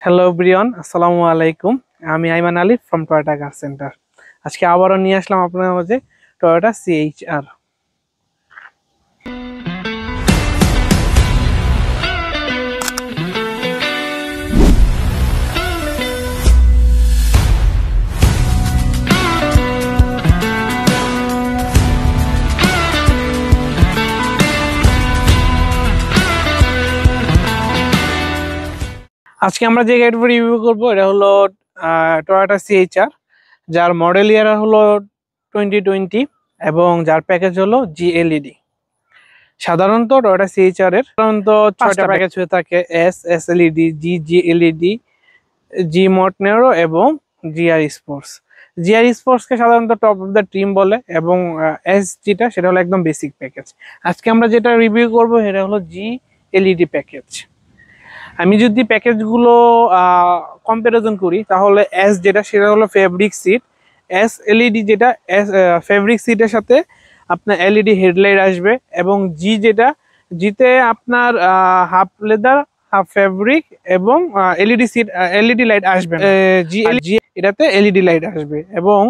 Hello everyone, আসসালামু আলাইকুম। আমি Aiman Ali from Toyota car centre. আজকে আবারও নিয়ে আসলাম আপনার মাঝে টয়োটা CHR। আজকে আমরা যে গাড়িটি রিভিউ করবো এটা হলো টয়োটা CHR, যার মডেল ইয়ার হলো 2020 এবং যার প্যাকেজ হলো GLED। সাধারণত টয়োটা CHR এর সাধারণত 6টা প্যাকেজ হয়ে থাকে: SLED, GLED, G Mod Nero এবং GR Sports। GR Sports কে সাধারণত টপ অফ দ্য ট্রিম বলে এবং S যেটা সেটা হলো একদম বেসিক প্যাকেজ। আজকে আমরা যেটা রিভিউ করব সেটা হলো GLED প্যাকেজ। আমি যদি প্যাকেজগুলো কম্পারিজন করি তাহলে এস যেটা সেটা হলো ফেব্রিক সিট, SLED যেটা ফেব্রিক সিটের সাথে আপনার LED হেডলাইট আসবে, এবং যেটা জিতে আপনার হাফ লেদার হাফ ফেব্রিক এবং LED লাইট আসবে। জি এটাতে LED লাইট আসবে, এবং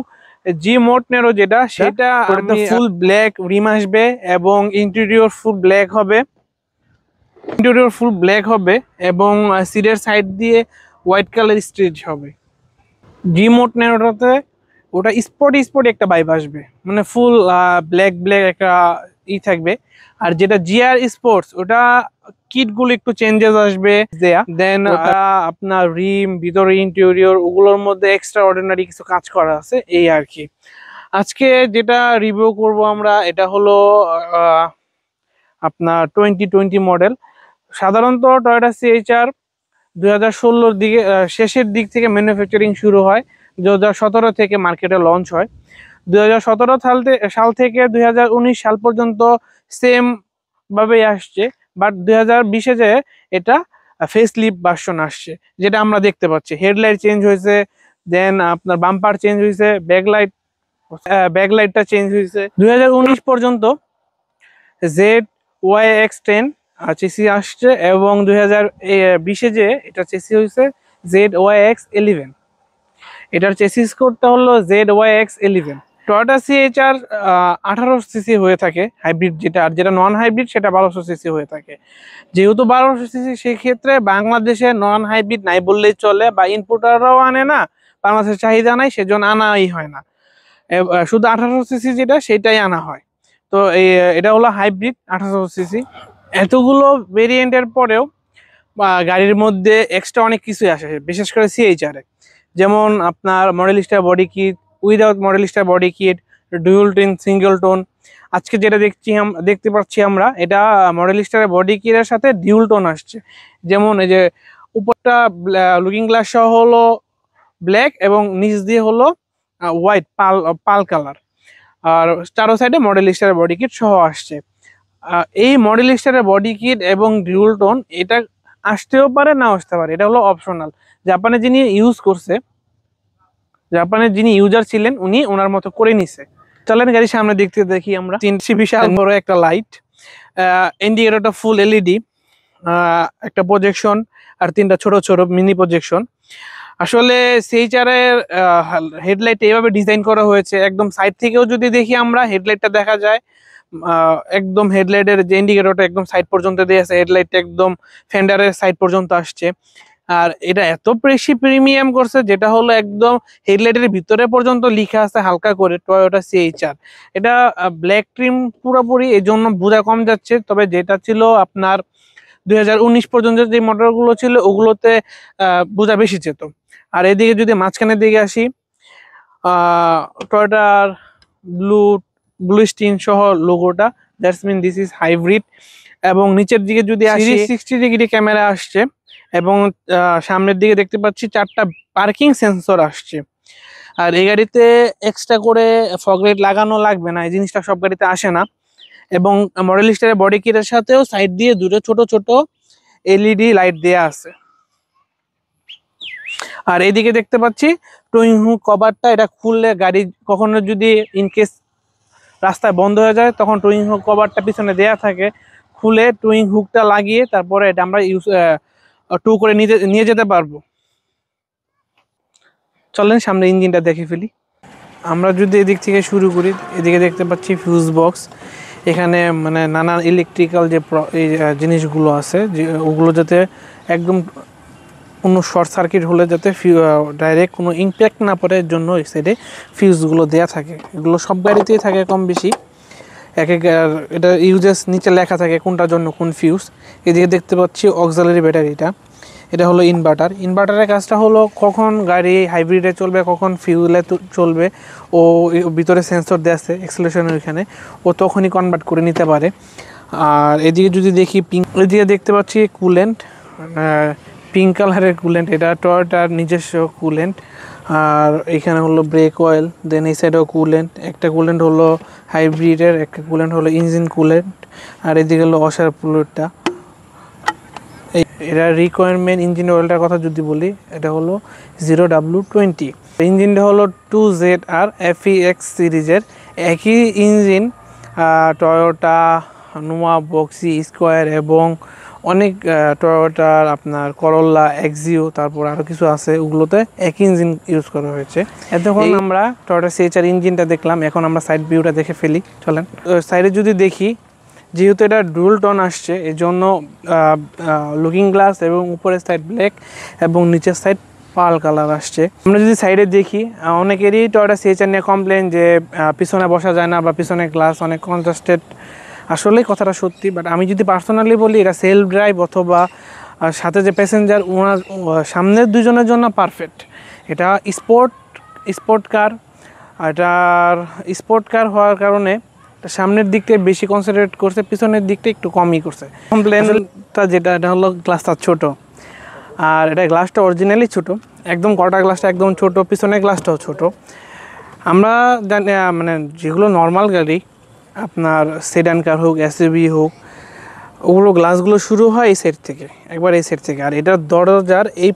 জি মোড নেরো যেটা সেটা ফুল ব্ল্যাক রিম আসবে এবং ইন্টেরিয়র ফুল ব্ল্যাক হবে এবং সিটের সাইড দিয়ে হোয়াইট কালার স্ট্রিচ হবে। জি মোড নেরোটাতে ওটা স্পোর্টি একটা ভাইব আসবে, মানে ফুল ব্ল্যাক একটা থাকবে। আর যেটা GR স্পোর্টস ওটা কিটগুলো একটু চেঞ্জেস আসবে, দেন আপনার রিম ভিতরে ইন্টেরিয়র ওগুলোর মধ্যে এক্সট্রা অর্ডিনারি কিছু কাজ করা আছে এই আর কি। আজকে যেটা রিভিউ করব আমরা এটা হলো আপনার 2020 মডেল। সাধারণত টয়োটা CHR 2016 দিকে শেষের দিক থেকে ম্যানুফ্যাকচারিং শুরু হয়, 2017 থেকে মার্কেটে লঞ্চ হয়। 2017 সাল থেকে 2019 সাল পর্যন্ত সেম ভাবেই আসছে, বাট 2020-এ যে এটা ফেসলিফট ভার্সন আসছে, যেটা আমরা দেখতে পাচ্ছি। হেডলাইট চেঞ্জ হয়েছে, দেন আপনার বাম্পার চেঞ্জ হয়েছে, ব্যাকলাইটটা চেঞ্জ হয়েছে। 2019 পর্যন্ত ZYX10 চেসি আসছে, এবং 2020-এ যে এটা চেসি হয়েছে ZYX11। এটার চেসিস কোডটা হলো ZYX11। টয়োটা CHR 1800 সিসি হয়ে থাকে হাইব্রিড যেটা, আর যেটা নন হাইব্রিড সেটা 1200 সিসি হয়ে থাকে। যেহেতু 1200 সিসি, সেক্ষেত্রে বাংলাদেশে নন হাইব্রিড নাই বললেই চলে, বা ইনপুটাররাও আনে না, বাংলাদেশের চাহিদা নাই, সেজন্য আনাই হয় না। শুধু 1800 সিসি যেটা সেটাই আনা হয়। তো এটা হলো হাইব্রিড 1800 সিসি। এতগুলো ভেরিয়েন্টের পরেও গাড়ির মধ্যে এক্সট্রা অনেক কিছুই আসে, বিশেষ করে CHR-এ, যেমন আপনার model star body kit, without model star body kit, dual tone, single tone. আজকে যেটা দেখতে পাচ্ছি আমরা, এটা মডেল স্টারের বডি কিটের সাথে ডিউল টোন আসছে। যেমন এই যে উপরটা লুকিং গ্লাস সহ হলো ব্ল্যাক এবং নিচ দিয়ে হলো হোয়াইট পাল কালার, আর চারো সাইডে মডেল স্টারের বডি কিট সহ আসছে। এই মডেল স্টারের বডি কিট এবং ডিউল টোন এটা আসতেও পারে, না আসতে পারে, এটা হলো অপশনাল। জাপানে যিনি ইউজার ছিলেন উনি ওনার মতো করে নিছে। চলেন গাড়ির সামনে দেখি আমরা। 3 বিশাল বড় একটা লাইট, ইন্ডিকেটরটা ফুল LED, একটা প্রজেকশন, আর 3টা ছোট ছোট মিনি প্রজেকশন। আসলে CHR এর হেডলাইট এইভাবে ডিজাইন করা হয়েছে, একদম সাইড থেকেও যদি দেখি আমরা হেডলাইটটা দেখা যায়, একদম হেডলাইটের যে ইন্ডিকেটরটা একদম সাইড পর্যন্ত দিয়ে আছে, হেডলাইটটা একদম ফেন্ডারের সাইড পর্যন্ত আসছে। আর এটা এত বেশি প্রিমিয়াম করছে, যেটা হলো একদম হেডলাইটের ভিতরে পর্যন্ত লেখা আছে হালকা করে টয়োটা CHR। এটা ব্ল্যাক ট্রিম পুরোপুরি, এই জন্য বোঝা কম যাচ্ছে। তবে যেটা ছিল আপনার 2019 পর্যন্ত যে মডেলগুলো ছিল ওগুলোতে বোঝা বেশি যেত। আর এদিকে যদি মাঝখানের দিকে আসি, টয়োটার ব্লু স্টিন সহ লোগোটা, that's mean this is hybrid. এবং নিচের দিকে যদি আসি, 360 ডিগ্রি ক্যামেরা আসছে, এবং সামনের দিকে দেখতে পাচ্ছি 4টা পার্কিং সেন্সর আসছে। আর এই গাড়িতে এক্সট্রা করে ফগ লাইট লাগানো লাগবে না, এই জিনিসটা সব গাড়িতে আসে না। এবং মডেল স্টারের বডি কিটের সাথেও সাইড দিয়ে দুটো ছোট ছোট LED লাইট দেয়া আছে। আর এইদিকে দেখতে পাচ্ছি টোয়িং হুক কভারটা, এটা খুললে গাড়ি কখনো যদি ইনকেস রাস্তায় বন্ধ হয়ে যায় তখন টোয়িং হুক কভারটা পিছনে দেয়া থাকে, খুলে টোয়িং হুকটা লাগিয়ে তারপরে এটা আমরা টো করে নিয়ে যেতে পারবো। চলেন সামনে ইঞ্জিনটা দেখে ফেলি। আমরা যদি এদিক থেকে শুরু করি, এদিকে দেখতে পাচ্ছি ফিউজ বক্স। এখানে মানে নানান ইলেকট্রিক্যাল যে এই জিনিসগুলো আছে, যে ওগুলো যাতে একদম কোনো শর্ট সার্কিট হলে যাতে ডাইরেক্ট কোনো ইম্প্যাক্ট না পড়ে, এর জন্য এই সাইডে ফিউজগুলো দেওয়া থাকে। এগুলো সব গাড়িতেই থাকে কম বেশি। এক এক এটা ইউজেস নিচে লেখা থাকে কোনটার জন্য কোন ফিউজ। এদিকে দেখতে পাচ্ছি অক্সিলারি ব্যাটারিটা, এটা হলো ইনভার্টার। ইনভার্টারের কাজটা হলো কখন গাড়ি হাইব্রিডে চলবে, কখন ফিউলে চলবে, ও ভিতরে সেন্সর দেওয়া আছে এক্সেলেশনের ওইখানে, ও তখনই কনভার্ট করে নিতে পারে। আর এদিকে যদি দেখি এদিকে দেখতে পাচ্ছি কুলেন্ট, পিঙ্ক কালারের কুলেন্ট, এটা টয়োটার নিজস্ব কুলেন্ট। আর এখানে হলো ব্রেক অয়েল, দেন এই সাইডেও কুলেন্ট, একটা কুলেন্ট হলো হাইব্রিডের, একটা কুলেন্ট হলো ইঞ্জিন কুলেন্ট, আর এদিকে হলো ওয়াশার ফ্লুইডটা। এটা রিকোয়ারমেন্ট ইঞ্জিন অয়েলটার কথা যদি বলি, এটা হলো 0W20। ইঞ্জিনটা হলো 2ZR FEX সিরিজের, একই ইঞ্জিন টয়োটা, নোয়া, বক্সি, স্কোয়ার এবং অনেক টয়োটার আপনার করোলা, এক্সিও, তারপর আরও কিছু আছে, ওগুলোতে একই ইঞ্জিন ইউজ করা হয়েছে। এতক্ষণ আমরা টয়োটা CHR ইঞ্জিনটা দেখলাম, এখন আমরা সাইড ভিউটা দেখে ফেলি চলেন। সাইডে যদি দেখি, যেহেতু এটা ডুয়াল টোন আসছে, এই জন্য লুকিং গ্লাস এবং উপরের সাইড ব্ল্যাক এবং নিচের সাইড পার্ল কালার আসছে। আমরা যদি সাইডে দেখি, অনেকেরই টয়োটা CHR নিয়ে কমপ্লেন যে পিছনে বসা যায় না বা পিছনে গ্লাস অনেক কনজাস্টেড। আসলেই কথাটা সত্যি, বাট আমি যদি পার্সোনালি বলি, এটা সেলফ ড্রাইভ অথবা সাথে যে প্যাসেঞ্জার, ওনার সামনের দুজনের জন্য পারফেক্ট। এটা স্পোর্ট কার, এটার স্পোর্ট কার হওয়ার কারণে সামনের দিকটা বেশি কনসেন্ট্রেট করছে, পিছনের দিকটা একটু কমই করছে। কমপ্লেনটা যেটা, এটা হলো গ্লাসটা ছোট, আর এটা গ্লাসটা অরিজিনালি ছোট, একদম কটা গ্লাসটা একদম ছোট, পিছনের গ্লাসটাও ছোট। আমরা জানি মানে যেগুলো নর্মাল গাড়ি, আপনার সেডান কার হোক, SUV হোক, ওগুলো গ্লাসগুলো শুরু হয় এই সাইড থেকে, একবার এই সাইড থেকে। আর এটার দরজার এই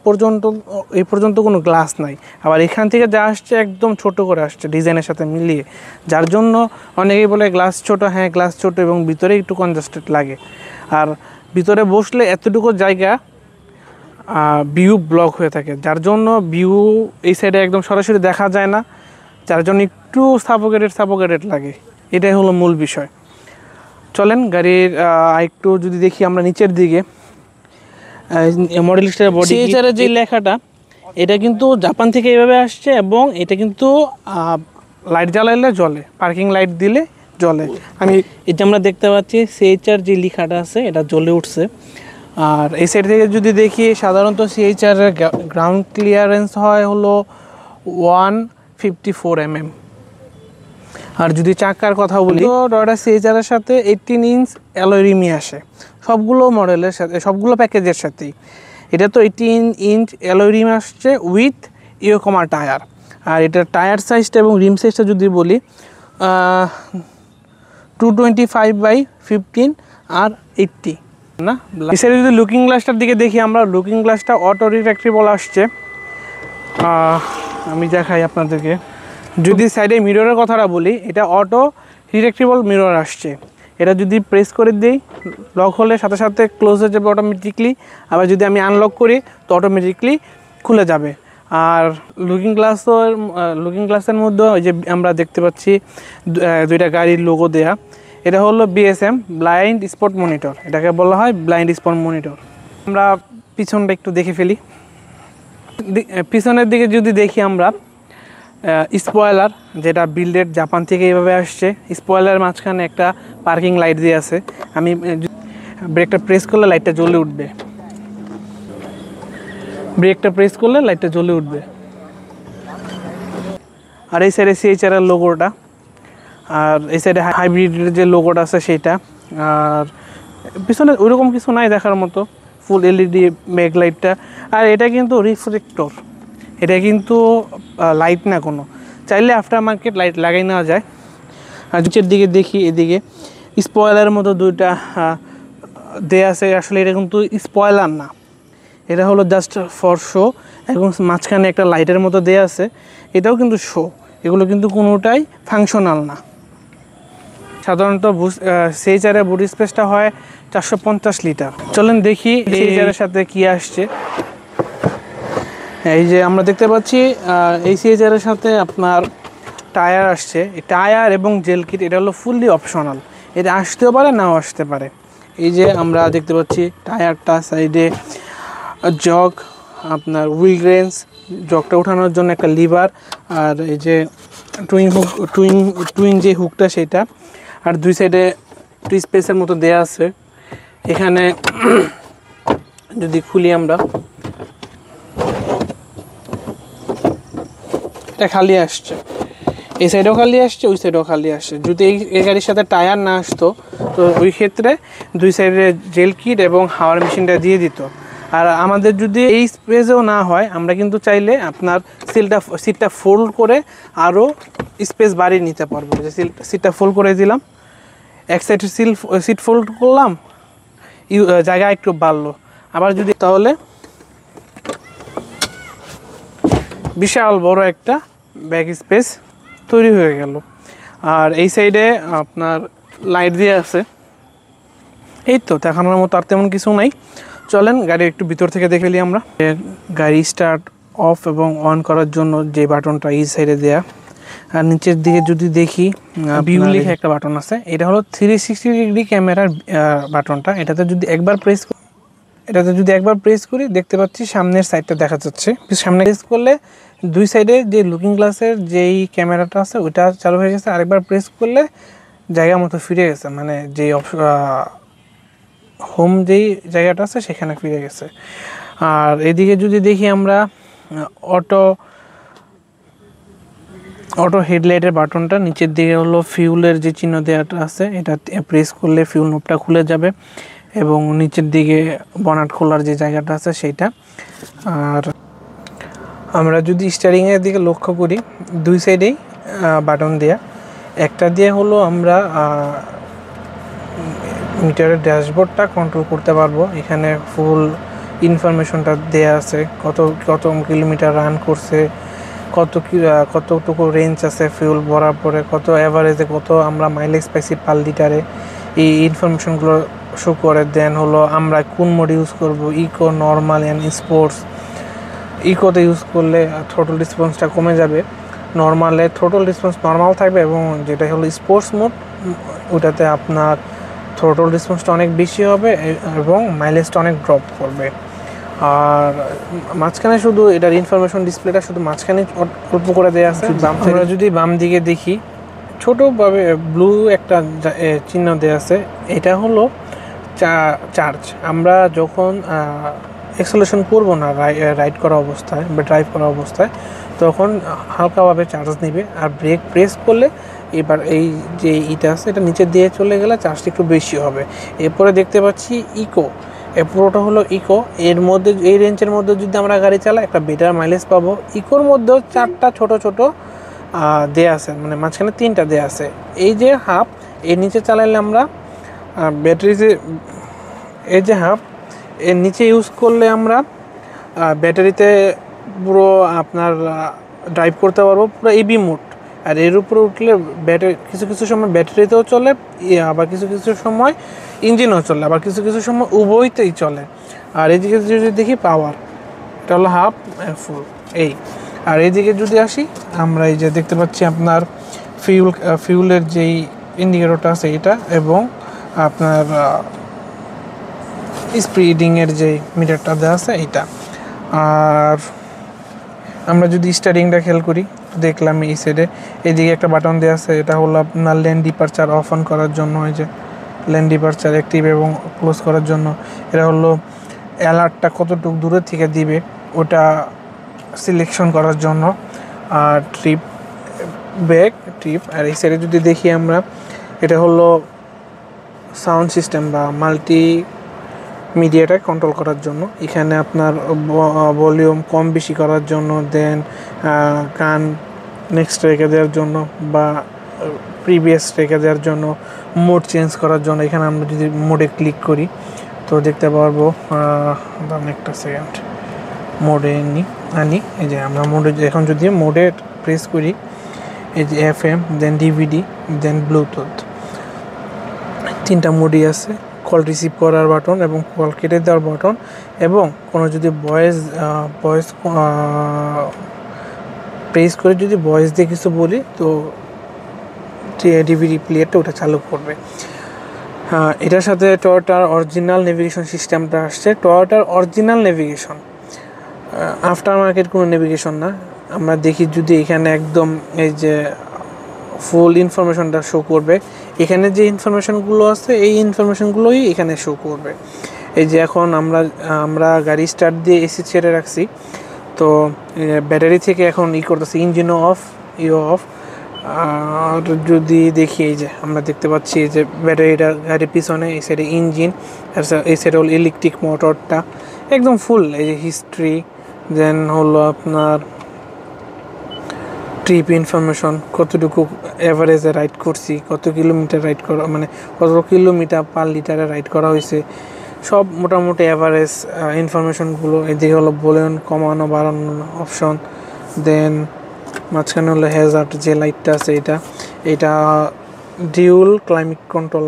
পর্যন্ত কোনো গ্লাস নাই, আবার এখান থেকে যা আসছে একদম ছোট করে আসছে ডিজাইনের সাথে মিলিয়ে, যার জন্য অনেকেই বলে গ্লাস ছোট। হ্যাঁ, গ্লাস ছোট এবং ভিতরে একটু কনজাস্টেড লাগে। আর ভিতরে বসলে এতটুকু জায়গা ভিউ ব্লক হয়ে থাকে, যার জন্য ভিউ এই সাইডে একদম সরাসরি দেখা যায় না, যার জন্য একটু সাফোকেটেড লাগে। এটাই হলো মূল বিষয়। চলেন গাড়ির একটু যদি দেখি আমরা নিচের দিকে, মডেল লিস্টের বডি CHR-এর যে লেখাটা, এটা কিন্তু জাপান থেকে এইভাবে আসছে, এবং এটা কিন্তু লাইট জ্বালাইলে জ্বলে, পার্কিং লাইট দিলে জ্বলে। এটা আমরা দেখতে পাচ্ছি CHR যে লেখাটা আছে এটা জ্বলে উঠছে। আর এই সাইড থেকে যদি দেখি, সাধারণত CHR-এর গ্রাউন্ড ক্লিয়ারেন্স হয় হলো 154 mm। আর যদি চাকার কথা বলি, তো টয়োটা CHR-এর সাথে 18 ইঞ্চ অ্যালয় রিমই আসে সবগুলো মডেলের সাথে, সবগুলো প্যাকেজের সাথেই। এটা তো 18 ইঞ্চ অ্যালয় রিম আসছে উইথ ইয়োকোমা টায়ার। আর এটার টায়ার সাইজটা এবং রিম সাইজটা যদি বলি, 225/15 আর 80 না। এছাড়া যদি লুকিং গ্লাসটার দিকে দেখি আমরা, লুকিং গ্লাসটা অটো রিট্রাক্টেবল আসছে। আমি দেখাই আপনাদেরকে। যদি সাইডে মিররের কথাটা বলি, এটা অটো রিট্রাক্টেবল মিরর আসছে। এটা যদি প্রেস করে দিই, লক হলে সাথে সাথে ক্লোজ হয়ে যাবে অটোমেটিকলি। আবার যদি আমি আনলক করি, তো অটোমেটিকলি খুলে যাবে। আর লুকিং গ্লাসের মধ্যে ওই যে আমরা দেখতে পাচ্ছি দুইটা গাড়ির লোগো দেয়া, এটা হলো BSM ব্লাইন্ড স্পট মনিটর, এটাকে বলা হয় ব্লাইন্ড স্পট মনিটর। আমরা পিছনটা একটু দেখে ফেলি। পিছনের দিকে যদি দেখি আমরা, স্পয়লার যেটা বিল্ডেড জাপান থেকে এইভাবে আসছে, স্পয়লারের মাঝখানে একটা পার্কিং লাইট দিয়ে আছে। আমি ব্রেকটা প্রেস করলে লাইটটা জ্বলে উঠবে, আর এই সাইডে CHR-এর লোগোটা, আর এই সাইডে হাইব্রিডের যে লোগোটা আছে সেইটা। আর পিছনে ওইরকম কিছু নাই দেখার মতো, ফুল LED ব্যাক লাইটটা। আর এটা কিন্তু রিফ্লেক্টর, এটা কিন্তু লাইট না কোনো, চাইলে আফটার মার্কেট লাইট লাগাই নেওয়া যায়। আর নিচের দিকে দেখি, এদিকে স্পয়লারের মতো দুইটা দেয়া আছে। আসলে এটা কিন্তু স্পয়লার না, এটা হলো জাস্ট ফর শো, এবং মাঝখানে একটা লাইটের মতো দেয়া আছে, এটাও কিন্তু শো। এগুলো কিন্তু কোনোটাই ফাংশনাল না। সাধারণত CHR-এর বুট স্পেসটা হয় 450 লিটার। চলেন দেখি CHR-এর সাথে কি আসছে। এই যে আমরা দেখতে পাচ্ছি এই সিএচআর এর সাথে আপনার টায়ার আসছে। এই টায়ার এবং জেল কিট এটা হলো ফুললি অপশনাল, এটা আসতেও পারে নাও আসতে পারে। এই যে আমরা দেখতে পাচ্ছি টায়ারটা, সাইডে জগ, আপনার হুইল রেঞ্জ, জগটা ওঠানোর জন্য একটা লিভার, আর এই যে টুইং যে হুকটা সেটা, আর দুই সাইডে একটু স্পেসের মতো দেয়া আছে। এখানে যদি খুলি আমরা, এটা খালি আসছে, এই সাইডেও খালি আসছে, ওই সাইডেও খালি আসছে। যদি এই গাড়ির সাথে টায়ার না আসতো তো ওই ক্ষেত্রে দুই সাইডে জেল কিট এবং হাওয়ার মেশিনটা দিয়ে দিত। আর আমাদের যদি এই স্পেসেও না হয়, আমরা কিন্তু চাইলে আপনার সিটটা ফোল্ড করে আরও স্পেস বাড়িয়ে নিতে পারবো। যে সিটটা ফোল্ড করে দিলাম, এক সাইডের সিট ফোল্ড করলাম, জায়গা একটু বাড়লো। আবার যদি তাহলে বিশাল বড় একটা ব্যাক স্পেস তৈরি হয়ে গেল। আর এই সাইডে আপনার লাইট দিয়ে আছে। এই তো দেখানোর মতো আর তেমন কিছু নাই। চলেন গাড়ি একটু ভিতর থেকে দেখে নিই আমরা। গাড়ি স্টার্ট অফ এবং অন করার জন্য যে বাটনটা এই সাইডে দেয়া, আর নিচের দিকে যদি দেখি ভিউ লিখে একটা বাটন আছে, এটা হলো 360 ডিগ্রি ক্যামেরার বাটনটা। এটাতে যদি একবার প্রেস করি দেখতে পাচ্ছি সামনের সাইডটা দেখা যাচ্ছে। সামনে প্রেস করলে দুই সাইডে যে লুকিং গ্লাসের যেই ক্যামেরাটা আছে ওইটা চালু হয়ে গেছে, আরেকবার প্রেস করলে জায়গা মতো ফিরে গেছে, মানে যে হোম যেই জায়গাটা আছে সেখানে ফিরে গেছে। আর এদিকে যদি দেখি আমরা অটো হেডলাইটের বাটনটা, নিচের দিকে হলো ফিউলের যে চিহ্ন দেওয়াটা আছে, এটা প্রেস করলে ফিউল নোবটা খুলে যাবে, এবং নিচের দিকে বনাট খোলার যে জায়গাটা আছে সেইটা। আর আমরা যদি স্টিয়ারিংয়ের দিকে লক্ষ্য করি, দুই সাইডেই বাটন দেয়া। একটা দিয়ে হলো আমরা মিটারের ড্যাশবোর্ডটা কন্ট্রোল করতে পারবো। এখানে ফুল ইনফরমেশনটা দেয়া আছে, কত কিলোমিটার রান করছে, কতটুকু রেঞ্জ আছে ফিউল ভরার পরে, কত অ্যাভারেজে কত আমরা মাইলেজ পাইছি পার লিটারে, এই ইনফরমেশনগুলো শো করে। দেন হলো আমরা কোন মোড ইউজ করব, ইকো, নর্মাল অ্যান্ড স্পোর্টস। ইকোতে ইউজ করলে থ্রোটল রেসপন্সটা কমে যাবে, নর্মালে থ্রোটল রেসপন্স নর্মাল থাকবে, এবং যেটা হলো স্পোর্টস মোড ওটাতে আপনার থ্রোটল রেসপন্সটা অনেক বেশি হবে এবং মাইলেজটা অনেক ড্রপ করবে। আর মাঝখানে শুধু এটার ইনফরমেশন ডিসপ্লেটা শুধু মাঝখানে অল্প করে দেওয়া আছে। আমরা যদি বাম দিকে দেখি, ছোটোভাবে ব্লু একটা চিহ্ন দেওয়া আছে, এটা হলো চার্জ। আমরা যখন এক্সেলারেশন করবো না রাইড করা অবস্থায় বা ড্রাইভ করা অবস্থায়, তখন হালকাভাবে চার্জ নেবে, আর ব্রেক প্রেস করলে এবার এই যে ইটা আছে এটা নিচে দিয়ে চলে গেলে চার্জটা একটু বেশি হবে। এরপরে দেখতে পাচ্ছি ইকো, পুরোটা হলো ইকো। এর মধ্যে এই রেঞ্জের মধ্যে যদি আমরা গাড়ি চালাই একটা বেটার মাইলেজ পাবো। ইকোর মধ্যেও 4টা ছোট দেয়া আছে, মানে মাঝখানে 3টা দেয়া আছে। এই যে হাফ, এর নিচে চালাইলে আমরা ব্যাটারি এই যে হাফ এর নিচে ইউজ করলে আমরা ব্যাটারিতে পুরো আপনার ড্রাইভ করতে পারবো, পুরো ইবি মোড। আর এর উপরে উঠলে ব্যাটারি কিছু সময় ব্যাটারিতেও চলে, আবার কিছু সময় ইঞ্জিনও চলে, আবার কিছু সময় উভয়তেই চলে। আর এদিকে যদি দেখি পাওয়ার, এটা হলো হাফ ফুল এই। আর এইদিকে যদি আসি আমরা, এই যে দেখতে পাচ্ছি আপনার ফিউলের যেই ইন্ডিকেটরটা আছে এটা, এবং আপনার স্পিডিংয়ের যে মিটারটা দেওয়া আছে এইটা। আর আমরা যদি স্টারিংটা খেয়াল করি, দেখলাম এই সাইডে এইদিকে একটা বাটন দেওয়া আছে, এটা হলো আপনার লেন ডিপারচার অফ অন করার জন্য, এই যে লেন ডিপারচার অ্যাক্টিভ এবং ক্লোজ করার জন্য। এটা হলো অ্যালার্টটা কতটুকু দূরের থেকে দিবে ওটা সিলেকশন করার জন্য। আর ট্রিপ। আর এই সাইডে যদি দেখি আমরা, এটা হলো সাউন্ড সিস্টেম বা মাল্টি মিডিয়াটা কন্ট্রোল করার জন্য। এখানে আপনার ভলিউম কম বেশি করার জন্য, দেন গান নেক্সট রেখে দেওয়ার জন্য বা প্রিভিয়াস রেখে দেওয়ার জন্য, মোড চেঞ্জ করার জন্য। এখানে আমরা যদি মোডে ক্লিক করি তো দেখতে পারবো, একটা সেকেন্ড মোডে আনি। এই যে আমরা মোডে এখন যদি মোডে প্রেস করি, এই যে FM, দেন DVD, দেন ব্লুটুথ, 3টা মোডই আছে। কল রিসিভ করার বাটন এবং কল কেটে দেওয়ার বাটন, এবং কোনো যদি ভয়েস প্রেস করে যদি ভয়েস দিয়ে কিছু বলি তো ডিভিডি প্লেয়ারটা ওটা চালু করবে। এটার সাথে টয়োটার অরিজিনাল নেভিগেশন সিস্টেমটা আসছে। টয়োটার অরিজিনাল নেভিগেশন, আফটার মার্কেট কোনো নেভিগেশন না। আমরা দেখি যদি এখানে একদম এই যে ফুল ইনফরমেশনটা শো করবে, এখানে যে ইনফরমেশনগুলো আছে এই ইনফরমেশনগুলোই এখানে শো করবে। এই যে এখন আমরা গাড়ি স্টার্ট দিয়ে এসি ছেড়ে রাখছি, তো ব্যাটারি থেকে এখন করতেছে ইঞ্জিনও অফ, অফ। আর যদি দেখি এই যে আমরা দেখতে পাচ্ছি যে ব্যাটারিটা গাড়ির পিছনে, এই সাইডে ইঞ্জিন, এই সাইডে হলো ইলেকট্রিক মোটরটা একদম ফুল। এই যে হিস্ট্রি, দেন হলো আপনার ট্রিপ ইনফরমেশন, কতটুকু অ্যাভারেজে রাইড করছি, কত কিলোমিটার রাইড করা, মানে কত কিলোমিটার পার লিটারে রাইড করা হয়েছে, সব মোটামুটি অ্যাভারেজ ইনফরমেশনগুলো। এদিকে হলো ভলিউম কমানো বাড়ানো অপশন, দেন মাঝখানে হলো হ্যাজার্ড যে লাইটটা আছে এটা ডিউল ক্লাইমেট কন্ট্রোল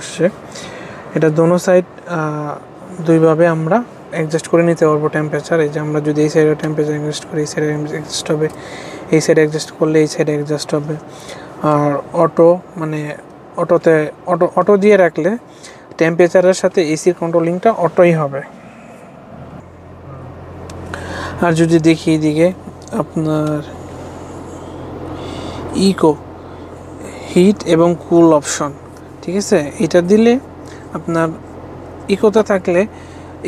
আসছে, এটা দোনো সাইড দুইভাবে আমরা অ্যাডজাস্ট করে নিতে পারবো টেম্পারেচার। এই যে আমরা যদি এই সাইডে টেম্পারেচার অ্যাডজাস্ট করি, এই সাইডে অ্যাডজাস্ট হবে, এই সাইডে অ্যাডজাস্ট করলে এই সাইডে অ্যাডজাস্ট হবে। আর অটো, মানে অটো দিয়ে রাখলে টেম্পারেচারের সাথে এসির কন্ট্রোলিংটা অটোই হবে। আর যদি দেখি এদিকে আপনার ইকো, হিট এবং কুল অপশন, ঠিক আছে, এটা দিলে আপনার ইকোতে থাকলে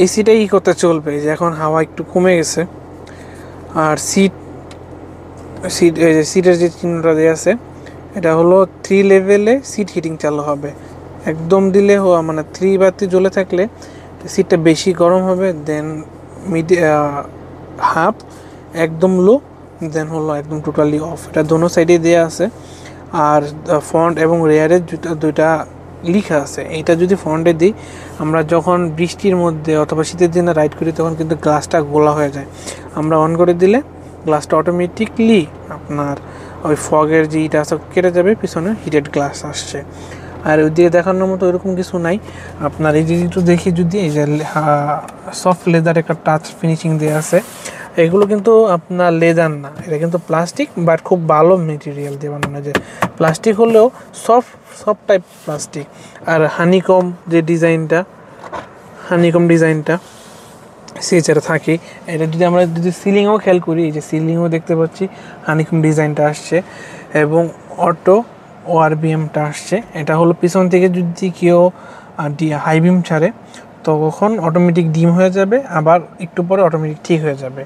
এসিটাই ইকোতে চলবে, যে এখন হাওয়া একটু কমে গেছে। আর সিটের যে চিহ্নটা দেওয়া আছে এটা হলো 3 লেভেলে সিট হিটিং চালু হবে। একদম দিলে মানে 3 বাতি জ্বলে থাকলে সিটটা বেশি গরম হবে, দেন হাফ, একদম লো, দেন হলো একদম টোটালি অফ। এটা দোনো সাইডে দেওয়া আছে। আর ফ্রন্ট এবং রেয়ারের দুইটা লিখা আছে। এইটা যদি ফ্রন্টে দিই, আমরা যখন বৃষ্টির মধ্যে অথবা শীতের দিনে রাইড করি তখন কিন্তু গ্লাসটা গোলা হয়ে যায়। আমরা অন করে দিলে গ্লাসটা অটোমেটিকলি আপনার ওই ফগের যে ইটা আছে কেটে যাবে, পিছনে হিটেড গ্লাস আসছে। আর ওইদিকে দেখানোর মতো এরকম কিছু নাই। আপনার এই জিনিসটা দেখি যদি, এই যে সফট লেদার একটা টাচ ফিনিশিং দেওয়া আছে, এগুলো কিন্তু আপনার লেদার না, এটা কিন্তু প্লাস্টিক, বাট খুব ভালো মেটেরিয়াল দিয়ে বানানো, যে প্লাস্টিক হলেও সফট টাইপ প্লাস্টিক। আর হানিকম ডিজাইনটা সিএচআরে থাকে। এটা যদি আমরা সিলিংও খেয়াল করি, এই যে সিলিংও দেখতে পাচ্ছি হানিকম ডিজাইনটা আসছে, এবং অটো ওআরবিএমটা আসছে। এটা হলো পিছন থেকে যদি কেউ হাই বিম ছাড়ে তখন অটোমেটিক ডিম হয়ে যাবে, আবার একটু পরে অটোমেটিক ঠিক হয়ে যাবে।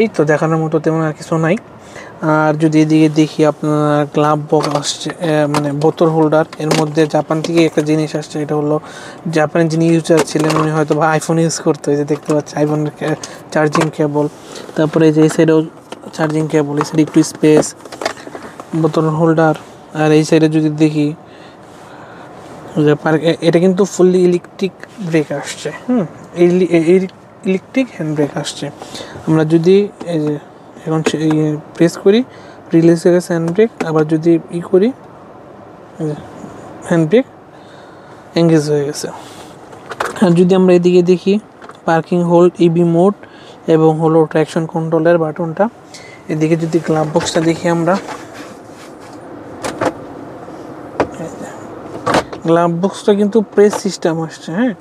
এই তো দেখানোর মতো তেমন আর কিছু নাই। আর যদি এদিকে দেখি আপনার গ্লাভ বক্স আসছে, মানে বোতল হোল্ডার, এর মধ্যে জাপান থেকে একটা জিনিস আসছে। এটা হলো জাপানের যিনি ইউজার ছিলেন উনি হয়তো বা আইফোন ইউজ করতো, এই যে দেখতে পাচ্ছি আইফোনের চার্জিং কেবল, তারপরে যে এই সাইডেও চার্জিং কেবল, এই সাইডে একটু স্পেস, বোতল হোল্ডার। আর এই সাইডে যদি দেখি এটা কিন্তু ফুললি ইলেকট্রিক ব্রেক আসছে, ইলেকট্রিক হ্যান্ড ব্রেক আসছে। আমরা যদি এই যে এখন প্রেস করি, রিলিজ হয়ে গেছে হ্যান্ড ব্রেক, আবার যদি করি হ্যান্ড ব্রেক এঙ্গেজ হয়ে গেছে। আর যদি আমরা এদিকে দেখি পার্কিং হোল্ড, ইবি মোড এবং হলো ট্র্যাকশন কন্ট্রোলের বাটনটা। এদিকে যদি গ্লাভ বক্সটা দেখি, আমরা গ্লাভ বক্সটা কিন্তু প্রেস সিস্টেম আসছে, হ্যাঁ।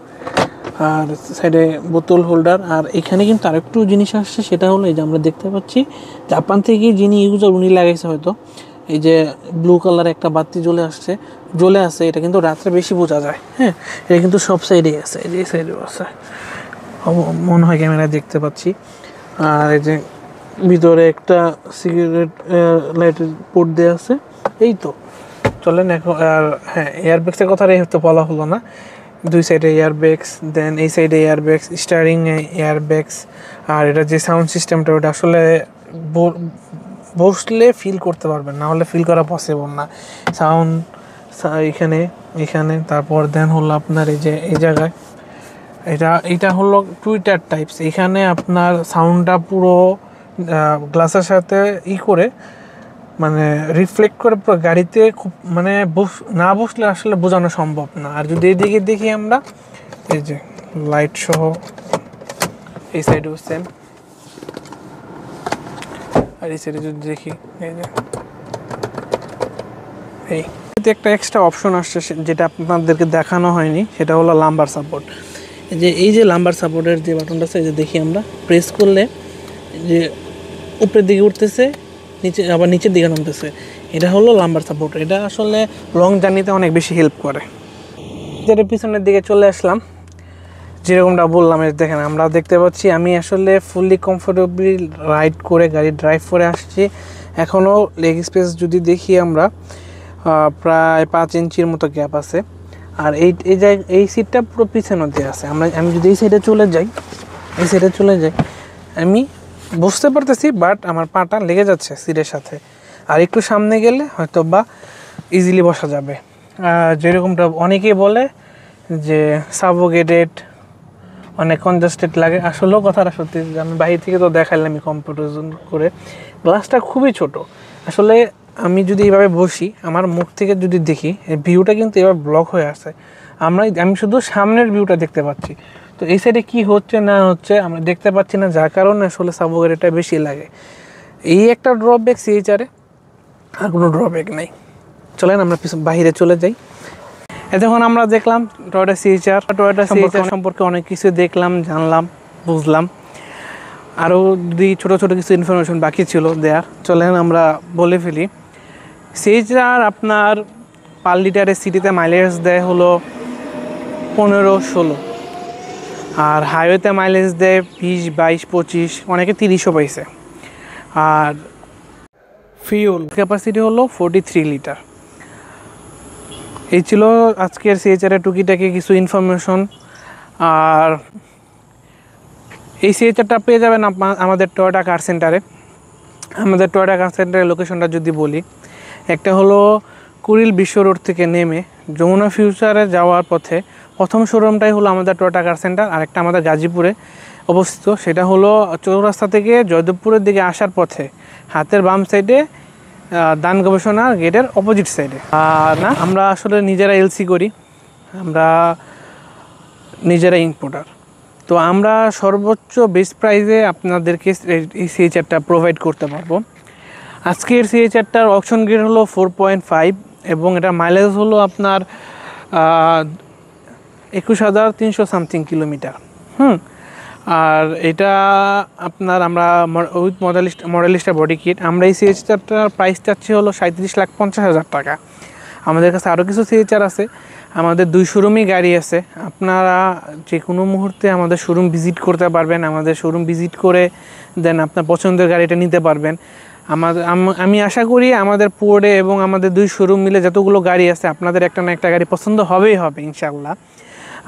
আর সাইডে বোতল হোল্ডার। আর এখানে কিন্তু আরেকটু জিনিস আসছে, সেটা হলো এই যে আমরা দেখতে পাচ্ছি জাপান থেকে যিনি ইউজার উনি লাগাইছে হয়তো, এই যে ব্লু কালার একটা বাতি জ্বলে আসে, এটা কিন্তু রাত্রে বেশি বোঝা যায়, হ্যাঁ। এটা কিন্তু সব সাইডেই আছে, এই যে এই সাইডেও আছে মনে হয়, ক্যামেরায় দেখতে পাচ্ছি। আর এই যে ভিতরে একটা সিগারেট লাইটের পোর্ট দেওয়া আছে। এই তো চলেন এখন। আর হ্যাঁ, এয়ারব্যাগসের কথা তো বলা হলো না, দুই সাইডে এয়ারব্যাগস, দেন এই সাইডে এয়ারব্যাগস, স্টিয়ারিং এয়ারব্যাগস। আর এটা যে সাউন্ড সিস্টেমটা, ওটা আসলে বসলে ফিল করতে পারবেন, না হলে ফিল করা পসিবল না। সাউন্ড এখানে তারপর দেন হলো আপনার এই যে এই জায়গায়, এটা হলো টুইটার টাইপস। এখানে আপনার সাউন্ডটা পুরো গ্লাসের সাথে করে মানে রিফ্লেক্ট করে পুরো গাড়িতে খুব মানে না বসলে আসলে বোঝানো সম্ভব না। আর যদি এইদিকে দেখি আমরা, এই যে লাইট সহ এই সাইডেও সেম, আর এই সাইডে যদি দেখি এই যে এই একটা এক্সট্রা অপশন আসছে যেটা আপনাদেরকে দেখানো হয়নি, সেটা হলো লাম্বার সাপোর্ট। এই যে লাম্বার সাপোর্টের যে বাটনটা আছে, এই যে দেখি আমরা প্রেস করলে যে উপরের দিকে উঠতেছে, আবার নিচের দিকে নামতেছে, এটা হলো লাম্বার সাপোর্ট। এটা আসলে লং জার্নিতে অনেক বেশি হেল্প করে। যেটা পিছনের দিকে চলে আসলাম, যেরকমটা বললাম, দেখেন আমরা দেখতে পাচ্ছি আমি আসলে ফুললি কমফোর্টেবলি রাইড করে গাড়ি ড্রাইভ করে আসছি। এখনও লেগ স্পেস যদি দেখি আমরা প্রায় 5 ইঞ্চির মতো গ্যাপ আছে। আর এই সিটটা পুরো পিছনের দিয়ে আছে। আমি যদি এই সাইডে চলে যাই, আমি বুঝতে পারতেছি, বাট আমার পাটা লেগে যাচ্ছে সিটের সাথে। আর একটু সামনে গেলে হয়তো বা ইজিলি বসা যাবে। যেরকমটা অনেকেই বলে যে সাফোকেটেড, অনেক কনজাস্টেড লাগে। আসলেও কথাটা সত্যি, আমি বাইরে থেকে তো দেখাইলাম আমি কম্পারিজন করে, গ্লাসটা খুবই ছোট। আসলে আমি যদি এইভাবে বসি, আমার মুখ থেকে যদি দেখি, এই ভিউটা কিন্তু এবার ব্লক হয়ে আছে। আমি শুধু সামনের ভিউটা দেখতে পাচ্ছি, তো এই সাইডে কি হচ্ছে না হচ্ছে আমরা দেখতে পাচ্ছি না, যার কারণে আসলে সাফোকেটেডটা বেশি লাগে। এই একটা ড্রব্যাক সিএইচআরে, আর কোনো ড্রব্যাক নাই। চলেন আমরা বাইরে চলে যাই। এতক্ষণ আমরা দেখলাম টয়োটা সিএইচআর সম্পর্কে অনেক কিছু দেখলাম, জানলাম, বুঝলাম। আরও যদি ছোটো ছোটো কিছু ইনফরমেশন বাকি ছিল দেয়ার, চলেন আমরা বলে ফেলি। সিএইচআর আপনার পার লিটারের সিটিতে মাইলেজ দেয় হলো 15-16, আর হাইওয়েতে মাইলেজ দেয় 20-22-25, অনেকে 30ও পাইছে। আর ফিউল ক্যাপাসিটি হলো 43 লিটার। এই ছিল আজকের সিএইচআরের টুকিটাকি কিছু ইনফরমেশন। আর এই সিএইচআরটা পেয়ে যাবেন আমাদের টয়োটা কার সেন্টারে। আমাদের টয়োটা কার সেন্টারের লোকেশনটা যদি বলি, একটা হলো কুড়িল বিশ্ব রোড থেকে নেমে যমুনা ফিউচারে যাওয়ার পথে প্রথম শোরুমটাই হলো আমাদের টয়োটা কার সেন্টার। আর একটা আমাদের গাজীপুরে অবস্থিত, সেটা হলো চৌরাস্তা থেকে জয়দেবপুরের দিকে আসার পথে হাতের বাম সাইডে দান গবেষণা গেটের অপোজিট সাইডে। আর না, আমরা আসলে নিজেরা এলসি করি, আমরা নিজেরা ইম্পোর্টার। তো আমরা সর্বোচ্চ বেস্ট প্রাইসে আপনাদেরকে এই সিএইচআরটা প্রোভাইড করতে পারবো। আজকের সিএইচআরটার অকশন গ্রেড হলো 4.5 এবং এটা মাইলেজ হলো আপনার 21,300 সামথিং কিলোমিটার। আর এটা আপনার আমরা উইথ মডেলিস্টার বডি কিট। আমরা এই সিএইচআরটার প্রাইস চাচ্ছি হলো 37,50,000 টাকা। আমাদের কাছে আরও কিছু সিএইচআর আছে, আমাদের 2 শোরুমই গাড়ি আছে। আপনারা যে কোনো মুহূর্তে আমাদের শোরুম ভিজিট করতে পারবেন, আমাদের শোরুম ভিজিট করে দেন আপনার পছন্দের গাড়িটা নিতে পারবেন। আমি আশা করি আমাদের পোর্টে এবং আমাদের 2 শোরুম মিলে যতগুলো গাড়ি আছে, আপনাদের একটা না একটা গাড়ি পছন্দ হবেই হবে ইনশাআল্লাহ।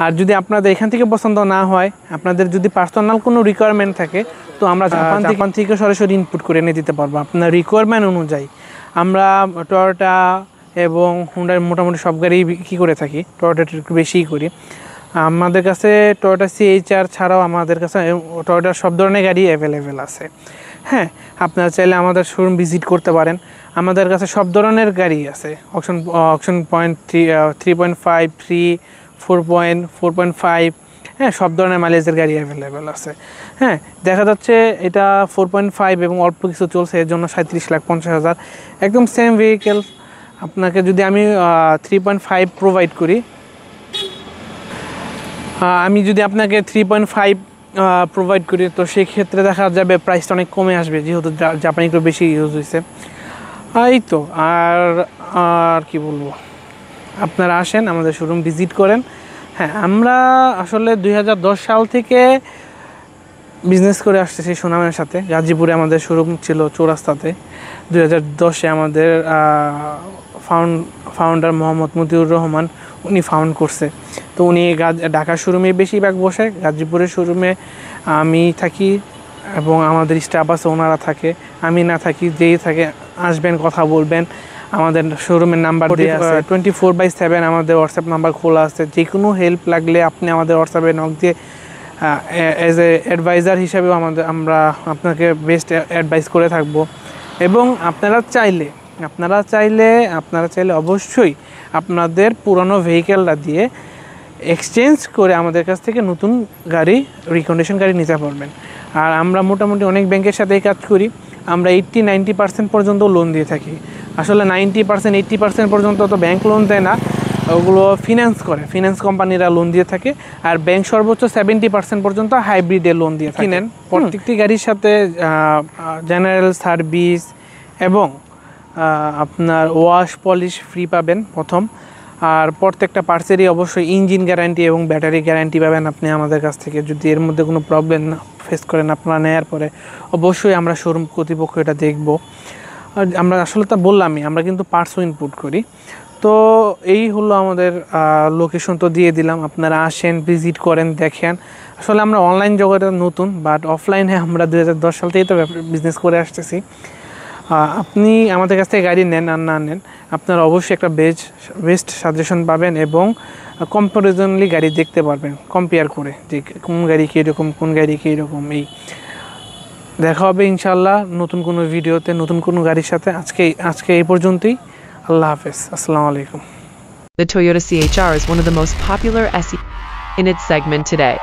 আর যদি আপনাদের এখান থেকে পছন্দ না হয়, আপনাদের যদি পার্সোনাল কোনো রিকোয়ারমেন্ট থাকে, তো আমরা জাপান থেকে সরাসরি ইনপুট করে এনে দিতে পারবো আপনার রিকোয়ারমেন্ট অনুযায়ী। আমরা টয়োটা এবং হুন্ডার মোটামুটি সব গাড়ি বিক্রি করে থাকি, টয়োটাটা একটু বেশিই করি। আমাদের কাছে টয়োটা সিএইচআর ছাড়াও আমাদের কাছে টয়োটার সব ধরনের গাড়ি অ্যাভেলেবেল আছে। হ্যাঁ, আপনারা চাইলে আমাদের শোরুম ভিজিট করতে পারেন। আমাদের কাছে সব ধরনের গাড়ি আছে, অকশন পয়েন্ট 3.5, 3, 4.5, হ্যাঁ, সব ধরনের মাইলেজের গাড়ি অ্যাভেলেবেল আছে। হ্যাঁ, দেখা যাচ্ছে এটা 4.5 এবং অল্প কিছু চলছে, এর জন্য 37,50,000 একদম সেম ভেহিকেল। আপনাকে যদি আমি 3.5 প্রোভাইড করি, আপনাকে 3.5 প্রোভাইড করি, তো সেই ক্ষেত্রে দেখা যাবে প্রাইসটা অনেক কমে আসবে, যেহেতু জাপানি একটু বেশি ইউজ হয়েছে। এই তো, আর কি বলবো, আপনারা আসেন আমাদের শোরুম ভিজিট করেন। হ্যাঁ, আমরা আসলে 2010 সাল থেকে বিজনেস করে আসতেছি সুনামের সাথে। গাজীপুরে আমাদের শোরুম ছিল চৌরাস্তাতে। 2010-এ আমাদের ফাউন্ডার মোহাম্মদ মতিউর রহমান উনি ফাউন্ড করছে। তো উনি ঢাকার শোরুমে বেশিরভাগ বসে, গাজীপুরের শোরুমে আমি থাকি এবং আমাদের স্টাফ আছে, ওনারা থাকে। আমি না থাকি, যেই থাকে আসবেন, কথা বলবেন। আমাদের শোরুমের নাম্বার দেওয়া আছে, 24/7 আমাদের হোয়াটসঅ্যাপ নাম্বার খোলা আছে। যে কোনো হেল্প লাগলে আপনি আমাদের হোয়াটসঅ্যাপে নক দিয়ে অ্যাজ এ অ্যাডভাইজার হিসাবেও আমরা আপনাকে বেস্ট অ্যাডভাইস করে থাকবো। এবং আপনারা চাইলে অবশ্যই আপনাদের পুরনো ভেহিকেলটা দিয়ে এক্সচেঞ্জ করে আমাদের কাছ থেকে নতুন গাড়ি, রিকন্ডিশন গাড়ি নিতে পারবেন। আর আমরা মোটামুটি অনেক ব্যাংকের সাথেই কাজ করি, আমরা 80-90% পর্যন্ত লোন দিয়ে থাকি। আসলে 90% 80% পর্যন্ত তো ব্যাংক লোন দেয় না, ওগুলো ফিনান্স কোম্পানিরা লোন দিয়ে থাকে। আর ব্যাংক সর্বোচ্চ 70% পর্যন্ত হাইব্রিডে লোন দিয়ে থাকেন। প্রত্যেকটি গাড়ির সাথে জেনারেল সার্ভিস এবং আপনার ওয়াশ পলিশ ফ্রি পাবেন প্রথম। আর প্রত্যেকটা পার্টসেরই অবশ্যই ইঞ্জিন গ্যারান্টি এবং ব্যাটারি গ্যারান্টি পাবেন আপনি আমাদের কাছ থেকে। যদি এর মধ্যে কোনো প্রবলেম ফেস করেন আপনারা নেওয়ার পরে, অবশ্যই আমরা শোরুম কর্তৃপক্ষ এটা দেখব। আমরা আসলে তা বললামই, আমরা কিন্তু পার্টসও ইনপুট করি। তো এই হলো আমাদের লোকেশন তো দিয়ে দিলাম, আপনারা আসেন, ভিজিট করেন, দেখেন। আসলে আমরা অনলাইন জগতে নতুন, বাট অফলাইনে আমরা 2010 সাল থেকেই তো বিজনেস করে আসতেছি। আপনি আমাদের কাছ থেকে গাড়ি নেন আর না নেন, আপনারা অবশ্যই একটা বেস্ট সাজেশন পাবেন এবং কম্পারিজনলি গাড়ি দেখতে পারবেন, কম্পেয়ার করে যে কোন গাড়ি কীরকম, কোন গাড়ি কীরকম। এই দেখা হবে ইনশাআল্লাহ নতুন কোনো ভিডিওতে, নতুন কোনো গাড়ির সাথে। আজকে এই পর্যন্তই। আল্লাহ হাফেজ, আসসালামু আলাইকুম। The Toyota CHR is one of the most popular SUVs in its segment today.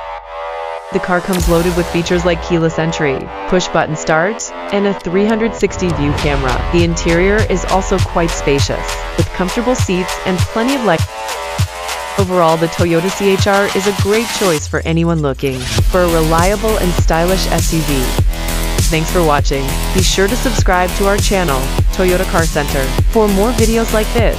The car comes loaded with features like keyless entry, push-button start, and a 360 view camera. The interior is also quite spacious, with comfortable seats and plenty of leg. Overall, the Toyota CHR is a great choice for anyone looking for a reliable and stylish SUV. Thanks for watching. Be sure to subscribe to our channel, Toyota Car Center, for more videos like this.